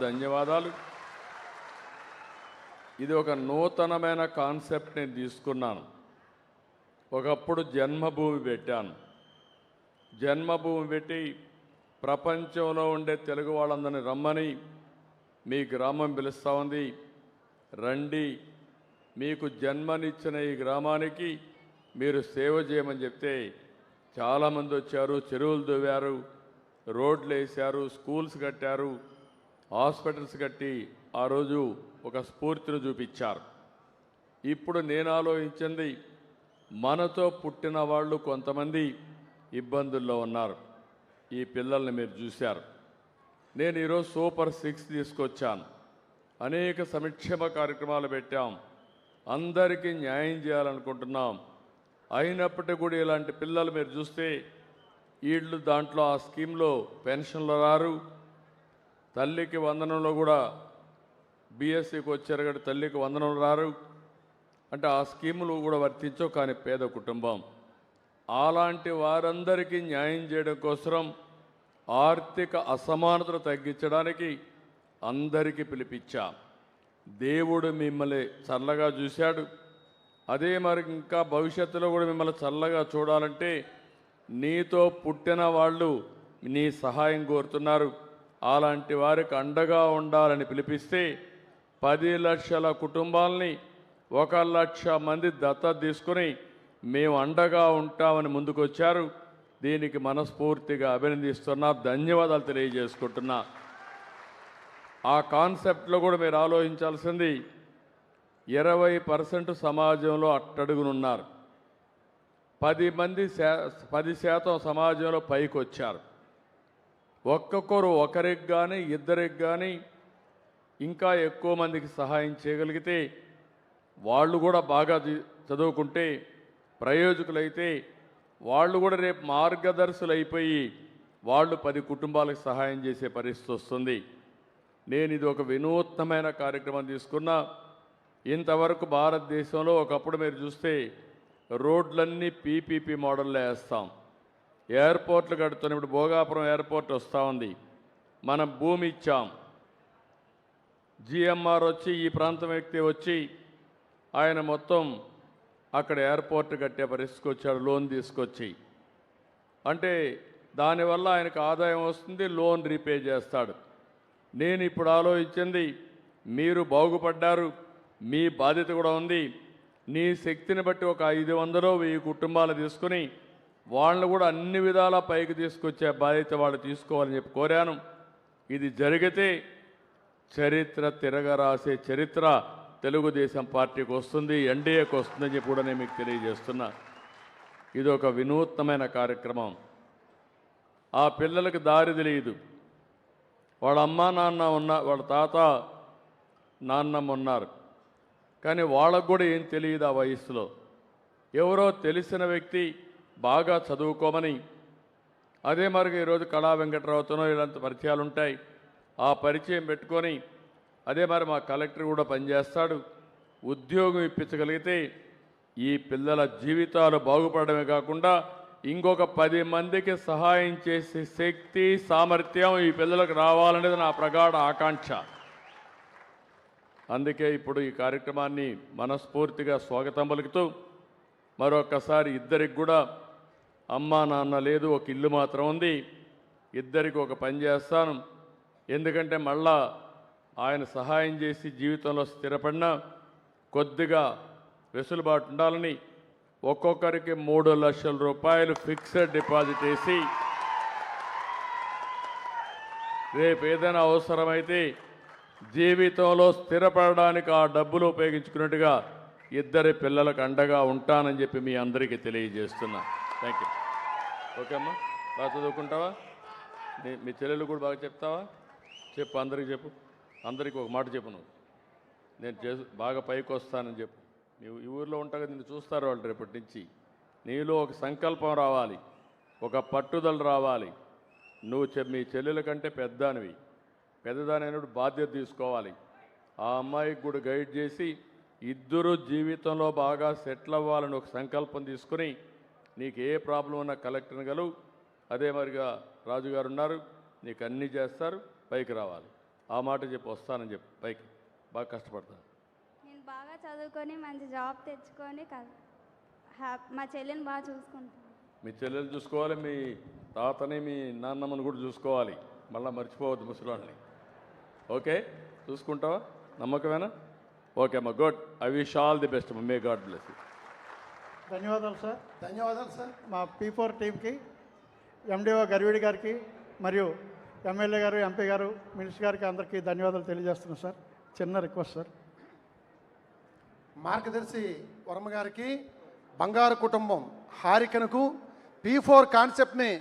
ధన్యవాదాలు. ఇది ఒక నూతనమైన కాన్సెప్ట్ నేను తీసుకున్నాను. ఒకప్పుడు జన్మభూమి పెట్టాను. జన్మభూమి పెట్టి ప్రపంచంలో ఉండే తెలుగు వాళ్ళందరినీ రమ్మని మీ గ్రామం పిలుస్తూ ఉంది. రండి, మీకు జన్మనిచ్చిన ఈ గ్రామానికి మీరు సేవ చేయమని చెప్తే చాలామంది వచ్చారు. చెరువులు దువ్వారు, రోడ్లు వేశారు, స్కూల్స్ కట్టారు, హాస్పిటల్స్ కట్టి ఆ రోజు ఒక స్ఫూర్తిని చూపించారు. ఇప్పుడు నేను ఆలోచించింది, మనతో పుట్టిన వాళ్ళు కొంతమంది ఇబ్బందుల్లో ఉన్నారు. ఈ పిల్లల్ని మీరు చూశారు. నేను ఈరోజు సూపర్ 6 తీసుకొచ్చాను. అనేక సంక్షేమ కార్యక్రమాలు పెట్టాం. అందరికీ న్యాయం చేయాలనుకుంటున్నాం. అయినప్పటికీ కూడా ఇలాంటి పిల్లలు మీరు చూస్తే వీళ్ళు దాంట్లో ఆ స్కీమ్లో పెన్షన్లు రారు. తల్లికి వందనంలో కూడా బీఎస్సీకి వచ్చారు కాబట్టి తల్లికి వందనం రారు. అంటే ఆ స్కీములు కూడా వర్తించవు. కానీ పేద కుటుంబం. అలాంటి వారందరికీ న్యాయం చేయడం కోసం ఆర్థిక అసమానతలు తగ్గించడానికి అందరికీ పిలిపించా. దేవుడు మిమ్మల్ని చల్లగా చూశాడు. అదే మరి ఇంకా భవిష్యత్తులో కూడా మిమ్మల్ని చల్లగా చూడాలంటే నీతో పుట్టిన వాళ్ళు నీ సహాయం కోరుతున్నారు. అలాంటి వారికి అండగా ఉండాలని పిలిపిస్తే 10 లక్షల కుటుంబాలని 1 లక్ష మంది దత్తత తీసుకుని మేము అండగా ఉంటామని ముందుకొచ్చారు. దీనికి మనస్ఫూర్తిగా అభినందిస్తున్నా, ధన్యవాదాలు తెలియజేసుకుంటున్నా. ఆ కాన్సెప్ట్లో కూడా మీరు ఆలోచించాల్సింది 20% సమాజంలో అట్టడుగునున్నారు. 10% సమాజంలో పైకి వచ్చారు. ఒక్కొక్కరు ఒకరికి కానీ ఇద్దరికి కానీ ఇంకా ఎక్కువ మందికి సహాయం చేయగలిగితే వాళ్ళు కూడా బాగా చదువుకుంటే ప్రయోజకులైతే వాళ్ళు కూడా రేపు మార్గదర్శులు అయిపోయి వాళ్ళు 10 కుటుంబాలకు సహాయం చేసే పరిస్థితి వస్తుంది. నేను ఇది ఒక వినూత్నమైన కార్యక్రమం తీసుకున్నా. ఇంతవరకు భారతదేశంలో ఒకప్పుడు మీరు చూస్తే రోడ్లన్నీ పీపీపీ మోడల్లో వేస్తాం. ఎయిర్పోర్ట్లు కడుతున్నాం. ఇప్పుడు భోగాపురం ఎయిర్పోర్ట్ వస్తూ ఉంది. మనం భూమి ఇచ్చాం. జిఎంఆర్ వచ్చి ఈ ప్రాంతం వ్యక్తి వచ్చి ఆయన మొత్తం అక్కడ ఎయిర్పోర్ట్ కట్టే పరిస్థితికి వచ్చాడు, లోన్ తీసుకొచ్చి. అంటే దానివల్ల ఆయనకు ఆదాయం వస్తుంది, లోన్ రీపే చేస్తాడు. నేను ఇప్పుడు ఆలోచించింది, మీరు బాగుపడ్డారు, మీ బాధ్యత కూడా ఉంది. నీ శక్తిని బట్టి ఒక 500-1000 కుటుంబాలు తీసుకుని వాళ్ళని కూడా అన్ని విధాలా పైకి తీసుకొచ్చే బాధ్యత వాళ్ళు తీసుకోవాలని చెప్పి కోరాను. ఇది జరిగితే చరిత్ర తిరగరాసే చరిత్ర తెలుగుదేశం పార్టీకి వస్తుంది, ఎన్డీఏకి వస్తుందని చెప్పి కూడా నేను మీకు తెలియజేస్తున్నా. ఇది ఒక వినూత్నమైన కార్యక్రమం. ఆ పిల్లలకు దారి తెలియదు. వాళ్ళ అమ్మా నాన్న వాళ్ళ తాత నాన్నమ్మ ఉన్నారు, కానీ వాళ్ళకు కూడా ఏం తెలియదు ఆ వయసులో. ఎవరో తెలిసిన వ్యక్తి బాగా చదువుకోమని, అదే మరి ఈరోజు కళా వెంకటరావుతోనో ఇలాంటి పరిచయాలు ఉంటాయి. ఆ పరిచయం పెట్టుకొని అదే మరి మా కలెక్టర్ కూడా పనిచేస్తాడు. ఉద్యోగం ఇప్పించగలిగితే ఈ పిల్లల జీవితాలు బాగుపడమే కాకుండా ఇంకొక 10 మందికి సహాయం చేసే శక్తి సామర్థ్యం ఈ పిల్లలకు రావాలనేది నా ప్రగాఢ ఆకాంక్ష. అందుకే ఇప్పుడు ఈ కార్యక్రమాన్ని మనస్ఫూర్తిగా స్వాగతం పలుకుతూ మరొకసారి ఇద్దరికి కూడా అమ్మా నాన్న లేదు, ఒక ఇల్లు మాత్రం ఉంది. ఇద్దరికి ఒక పని చేస్తాను. ఎందుకంటే మళ్ళా ఆయన సహాయం చేసి జీవితంలో స్థిరపడినా కొద్దిగా వెసులుబాటు ఉండాలని ఒక్కొక్కరికి 3 లక్షల రూపాయలు ఫిక్స్డ్ డిపాజిట్ వేసి రేపు ఏదైనా అవసరమైతే జీవితంలో స్థిరపడడానికి ఆ డబ్బులు ఉపయోగించుకున్నట్టుగా ఇద్దరి పిల్లలకు అండగా ఉంటానని చెప్పి మీ అందరికీ తెలియజేస్తున్నా. Thank you. ఓకే అమ్మా, బాగా చదువుకుంటావా? మీ చెల్లెలు కూడా బాగా చెప్తావా? చెప్పు, అందరికీ చెప్పు. అందరికీ ఒక మాట చెప్పు. నువ్వు నేను బాగా పైకి వస్తానని చెప్పు. నువ్వు ఈ ఊరిలో ఉంటాగా నిన్ను చూస్తారు వాళ్ళు రేపటి నుంచి. నీలో ఒక సంకల్పం రావాలి, ఒక పట్టుదల రావాలి. నువ్వు మీ చెల్లెల కంటే పెద్దదానైనప్పుడు బాధ్యత తీసుకోవాలి. ఆ అమ్మాయికి కూడా గైడ్ చేసి ఇద్దరు జీవితంలో బాగా సెటిల్ అవ్వాలని ఒక సంకల్పం తీసుకుని నీకు ఏ ప్రాబ్లం ఉన్నా కలెక్టర్ని గలవు. అదే మరిగా రాజుగారు ఉన్నారు, నీకు అన్నీ చేస్తారు, పైకి రావాలి. ఆ మాట చెప్పి వస్తానని చెప్పి పైకి బాగా కష్టపడతాను. నేను బాగా చదువుకొని మంచి జాబ్ తెచ్చుకొని మా చెల్లిని బాగా చూసుకుంటాను. మీ చెల్లెలు చూసుకోవాలి, మీ తాతని మీ నాన్నమ్మని కూడా చూసుకోవాలి. మళ్ళీ మర్చిపోవద్దు ముసలాళ్ళని. ఓకే, చూసుకుంటావా? నమ్మకమేనా? ఓకే అమ్మా, good. I wish all the best. May God bless you. ధన్యవాదాలు సార్. ధన్యవాదాలు సార్. మా P4 టీంకి, ఎండిఓ గర్వీడి గారికి మరియు ఎమ్మెల్యే గారు, ఎంపీ గారు, మినిస్టర్ గారికి అందరికీ ధన్యవాదాలు తెలియజేస్తున్నాను సార్. చిన్న రిక్వెస్ట్ సార్. మార్గదర్శి వర్మ గారికి, బంగారు కుటుంబం హారికనకు P4 కాన్సెప్ట్ని